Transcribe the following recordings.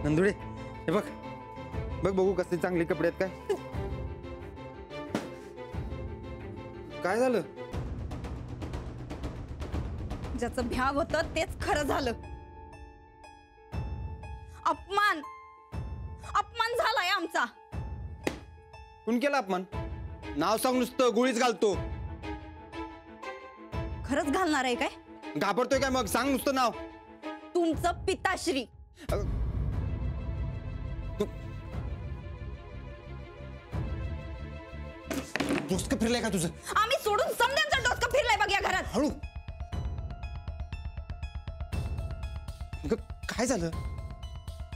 नंदुडे हे बघ बघ बघू कसे चांगले कपडे आहेत काय. काय झालं? ज्याचं भ्याव होतं तेच खरं झालं. अपमान अपमान झालाय आमचा. कोण केला अपमान? नाव सांग नुसतं गोळीच घालतो. खरंच घालणार आहे काय? घाबरतोय काय मग? सांग नुसतं नाव. तुमचं पिताश्री. डोसकं फिरलंय का तुझं? आम्ही सोडून समद्यांचा डोसकं फिरलाय बघ या घरात. हळू. काय झालं?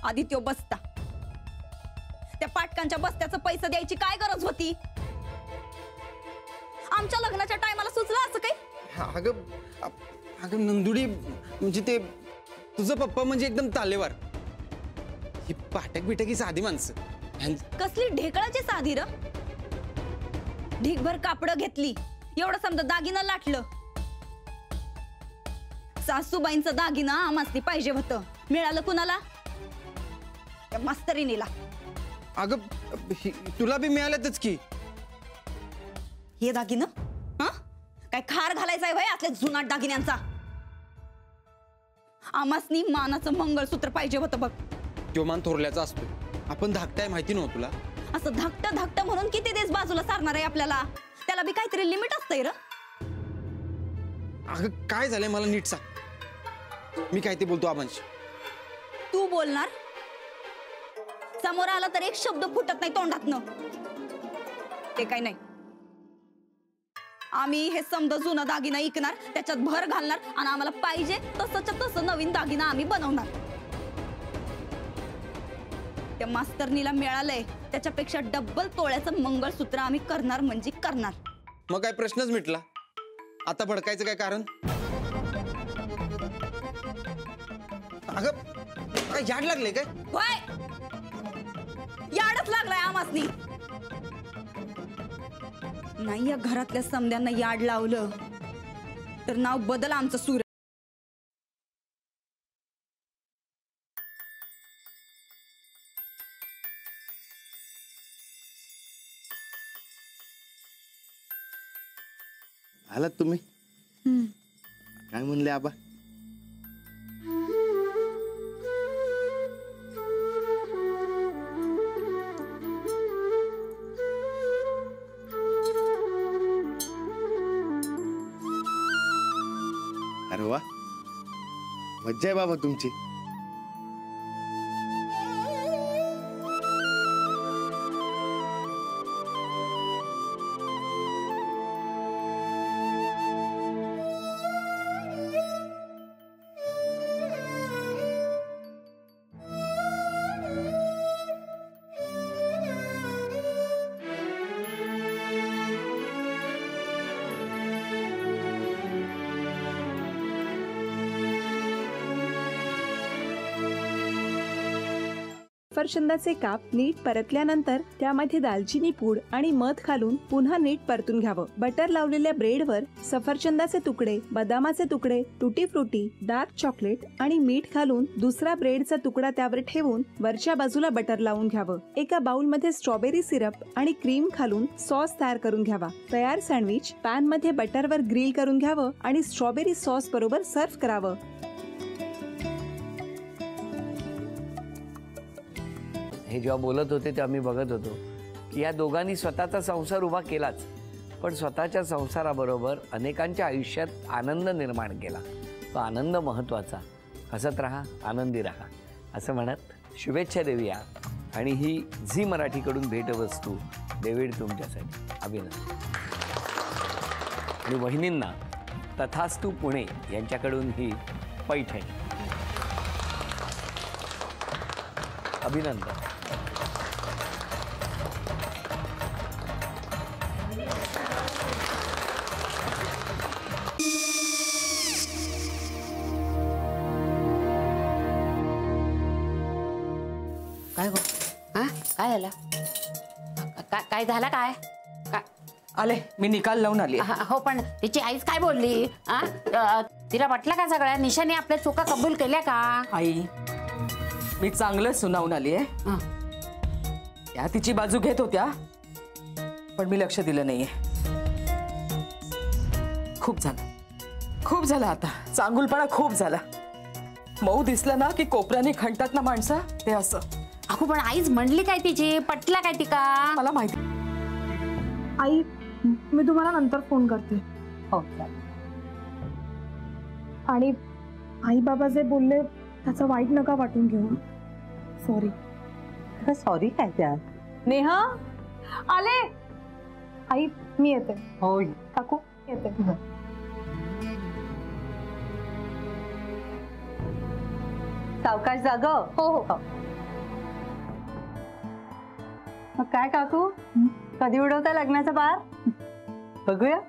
आधी त्यो बसता. त्या पाटकांच्या बस्त्याचं पैसे द्यायची काय गरज होती? आमच्या लग्नाच्या टायमाला सुचलं असं काही? अगं नंदुडी म्हणजे ते तुझं पप्पा म्हणजे एकदम तालेवार. ही पाटक बिटक ही साधी माणसं. कसली ढेकळाची साधी र. ढीकभर कापड घेतली एवढं समजा दागिना लाटलं. सासूबाईंचं दागिना आम्हासनी पाहिजे होतं. मिळालं कुणाला? त्या मास्तरीनीला. अगं तुला बी मिळालंच की हे दागिनं. काय खार घालायचा आहे भाई असल्या जुनाट दागिन्यांचा? आम्हासनी मानाचं मंगळसूत्र पाहिजे होतं बघ. तो मान थोरल्याचा असतो. आपण धाकटाय माहिती नव्हतं तुला? असं धाकटं धाकटं म्हणून किती दिवस बाजूला सारणार आहे आपल्याला? त्याला बी काहीतरी लिमिट असतंय र. अगं काय झालंय मला नीट सांग. मी काय ते बोलतो आबांशी. तू बोलणार? समोर आला तर एक शब्द फुटत नाही तोंडातनं. ते काय नाही. आम्ही हे समजा जुना दागिना ऐकणार, त्याच्यात भर घालणार आणि आम्हाला पाहिजे तसंच्या तसं नवीन दागिना आम्ही बनवणार. त्या मास्तरनीला मिळालंय त्याच्यापेक्षा डबल तोळ्याचं मंगळसूत्र आम्ही करणार म्हणजे करणार. मग काय प्रश्नच मिटला. आता भडकायचं काय कारण? अगं काय याड लागले काय? होय याडच लागलाय आमासनी. नाही या घरातल्या समद्यांना याड लावलं तर नाव बदल आमचं. सूर आलात तुम्ही? काय म्हणले आबा? अरे वा मज्जा आहे बाबा तुमची. सफरचंदाचे काप नीट परतल्यानंतर त्यामध्ये दालचिनी पूड आणि मध घालून पुन्हा नीट परतून घ्यावं. बटर लावलेल्या ब्रेडवर सफरचंदाचे तुकडे, बदामाचे तुकडे, टुटी फ्रुटी, डार्क चॉकलेट आणि मीठ घालून दुसरा ब्रेडचा तुकडा त्यावर ठेवून वरच्या बाजूला बटर लावून घ्यावं. एका बाउलमध्ये स्ट्रॉबेरी सिरप आणि क्रीम घालून सॉस तयार करून घ्यावा. तयार सँडविच पॅन मध्ये बटरवर ग्रिल करून घ्यावं आणि स्ट्रॉबेरी सॉस बरोबर सर्व्ह करावं. हे जेव्हा बोलत होते तेव्हा मी बघत होतो की या दोघांनी स्वतःचा संसार उभा केलाच, पण स्वतःच्या संसाराबरोबर अनेकांच्या आयुष्यात आनंद निर्माण केला. तो आनंद महत्त्वाचा. हसत राहा, आनंदी राहा असं म्हणत शुभेच्छा देऊया. आणि ही झी मराठीकडून भेटवस्तू डेव्हिड तुमच्यासाठी. अभिनंदन. आणि वहिनींना तथास्तू पुणे यांच्याकडून ही पैठणी. अभिनंदन. काय गो? हा काय झालं? काय झालं? काय आले मी निकाल लावून आली. हो पण तिची आईच काय बोलली? तिला वाटलं का सगळ्या निशाने आपल्या चुका कबूल केल्या का? आई मी चांगलं सुनावून आली आहे. हं. त्या तिची बाजू घेत होत्या पण मी लक्ष दिलं नाहीये. खूप झालं आता. चांगुलपणा खूप झाला. मऊ दिसलं ना की कोपऱ्याने खणतात ना माणसं, ते असं. अहो पण आईच म्हणली काय तिची, पटला काय तिका? मला माहिती. आई मी तुम्हाला नंतर फोन करते. हो आणि आई बाबा जे बोलले त्याचं वाईट नका वाटून घेऊ. सॉरी. सॉरी काय त्या? नेहा आले. आई मी येते. हो काकू येते. सावकाश जाग. हो हो. मग काय काकू, कधी उडवता लग्नाचा बार? बघूया.